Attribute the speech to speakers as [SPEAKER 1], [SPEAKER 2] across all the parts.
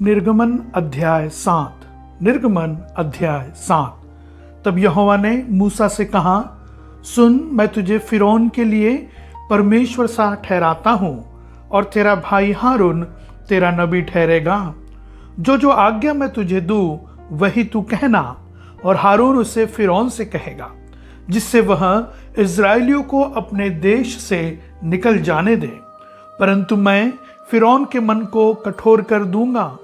[SPEAKER 1] निर्गमन अध्याय 7। निर्गमन अध्याय 7। तब यहोवा ने मूसा से कहा, सुन, मैं तुझे फिरौन के लिए परमेश्वर सा ठहराता हूँ और तेरा भाई हारून तेरा नबी ठहरेगा। जो जो आज्ञा मैं तुझे दूँ वही तू कहना, और हारून उसे फिरौन से कहेगा, जिससे वह इज़राइलियों को अपने देश से निकल जाने दे। परंतु मैं फिरौन के मन को कठोर कर दूंगा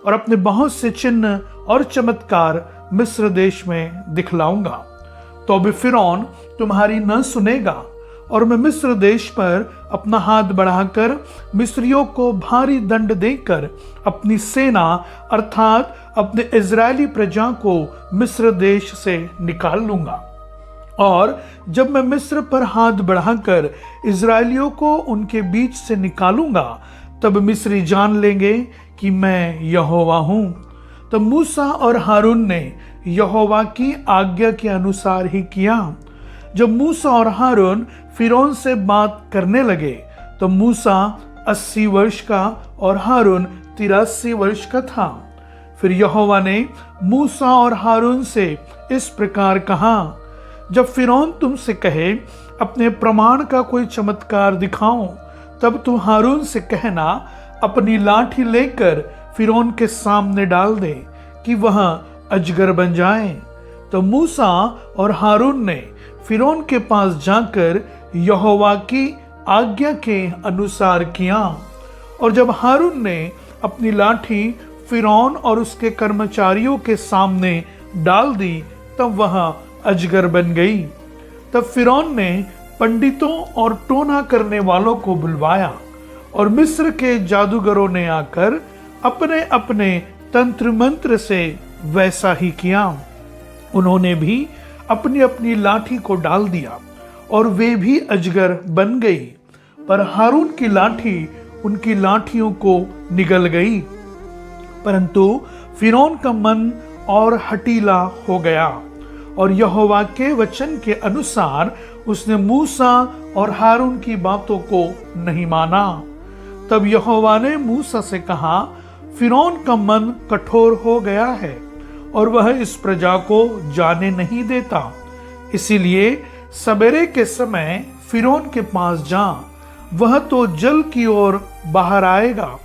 [SPEAKER 1] और अपने बहुत से चिन्ह और चमत्कार मिस्र देश में दिखलाऊंगा। तो भी फिरौन तुम्हारी न सुनेगा, और मैं मिस्र देश पर अपना हाथ बढ़ाकर मिस्रियों को भारी दंड देकर अपनी सेना अर्थात अपने इज़राइली प्रजा को मिस्र देश से निकाल लूंगा। और जब मैं मिस्र पर हाथ बढ़ाकर इज़राइलियों को उनके बीच से निकालूंगा, तब मिस्री जान लेंगे कि मैं यहोवा हूं। तब मूसा और हारून ने यहोवा की आज्ञा के अनुसार ही किया। जब मूसा और हारून फिरौन से बात करने लगे, तो मूसा 80 वर्ष का और हारून 83 वर्ष का था। फिर यहोवा ने मूसा और हारून से इस प्रकार कहा, जब फिरौन तुमसे कहे अपने प्रमाण का कोई चमत्कार दिखाओ, तब तुम हारून से कहना, अपनी लाठी लेकर फिरौन के सामने डाल दे कि वह अजगर बन जाए। तो मूसा और हारून ने फिरौन के पास जाकर यहोवा की आज्ञा के अनुसार किया। और जब हारून ने अपनी लाठी फिरौन और उसके कर्मचारियों के सामने डाल दी, तब वह अजगर बन गई। तब फिरौन ने पंडितों और टोना करने वालों को बुलवाया, और मिस्र के जादूगरों ने आकर अपने अपने तंत्र मंत्र से वैसा ही किया। उन्होंने भी अपनी अपनी लाठी को डाल दिया, और वे भी अजगर बन गई। पर हारून की लाठी उनकी लाठियों को निगल गई। परंतु फिरौन का मन और हठीला हो गया, और यहोवा के वचन के अनुसार उसने मूसा और हारून की बातों को नहीं माना। तब यहोवा ने मूसा से कहा, फिरौन का मन कठोर हो गया है, और वह इस प्रजा को जाने नहीं देता। इसीलिए सवेरे के समय फिरौन के पास जा, वह तो जल की ओर बाहर आएगा,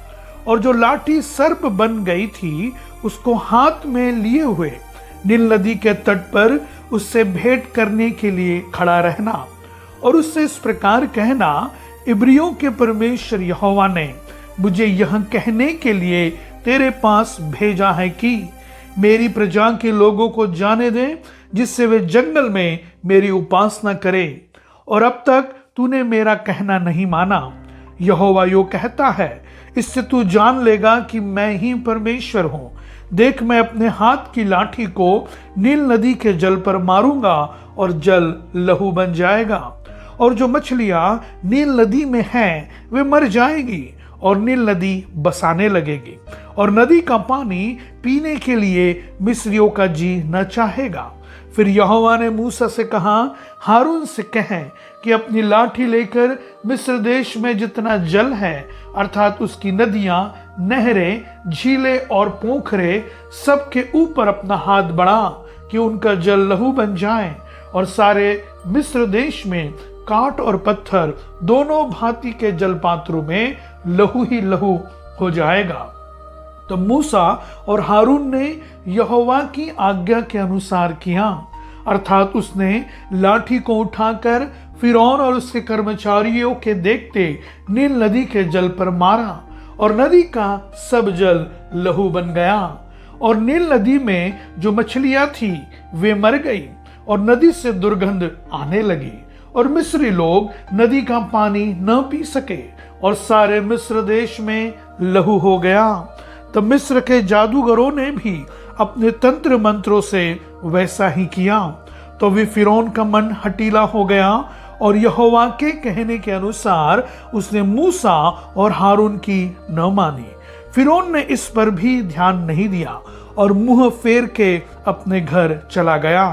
[SPEAKER 1] और जो लाठी सर्प बन गई थी उसको हाथ में लिए हुए नील नदी के तट पर उससे भेंट करने के लिए खड़ा रहना, और उससे इस प्रकार कहना, इब्रियों के परमेश्वर यहोवा ने मुझे यह कहने के लिए तेरे पास भेजा है कि मेरी प्रजा के लोगों को जाने दे, जिससे वे जंगल में मेरी उपासना करें। और अब तक तूने मेरा कहना नहीं माना। यहोवा यो कहता है, इससे तू जान लेगा कि मैं ही परमेश्वर हूं। देख, मैं अपने हाथ की लाठी को नील नदी के जल पर मारूंगा, और जल लहू बन जाएगा। और जो मछलियां नील नदी में हैं वे मर जाएगी, और नील नदी बसाने लगेगी, और नदी का पानी पीने के लिए मिस्रियों का जी न चाहेगा। फिर यहोवा ने मूसा से कहा, हारून से कहें कि अपनी लाठी लेकर मिस्र देश में जितना जल है अर्थात उसकी नदियां, नहरें, झीलें और पोखरे सबके ऊपर अपना हाथ बढ़ा कि उनका जल लहू बन जाए, और सारे मिस्र देश में काट और पत्थर दोनों भांति के जलपात्रों में लहू ही लहू हो जाएगा। तो मूसा और हारून ने यहोवा की आज्ञा के अनुसार किया, अर्थात उसने लाठी को उठाकर फिरौन और उसके कर्मचारियों के देखते नील नदी के जल पर मारा, और नदी का सब जल लहू बन गया। और नील नदी में जो मछलियां थी वे मर गई, और नदी से दुर्गंध आने लगी, और मिस्री लोग नदी का पानी न पी सके, और सारे मिस्र देश में लहू हो गया। तब मिस्र के जादूगरों ने भी अपने तंत्र मंत्रों से वैसा ही किया। तो भी फिरौन का मन हठीला हो गया, और यहोवा के कहने के अनुसार उसने मूसा और हारून की न मानी। फिरौन ने इस पर भी ध्यान नहीं दिया, और मुंह फेर के अपने घर चला गया।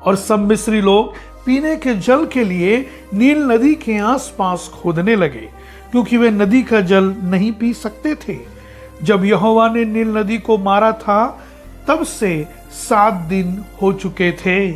[SPEAKER 1] और सब मिस्री लोग पीने के जल के लिए नील नदी के आसपास खोदने लगे, क्योंकि वे नदी का जल नहीं पी सकते थे। जब यहोवा ने नील नदी को मारा था तब से 7 दिन हो चुके थे।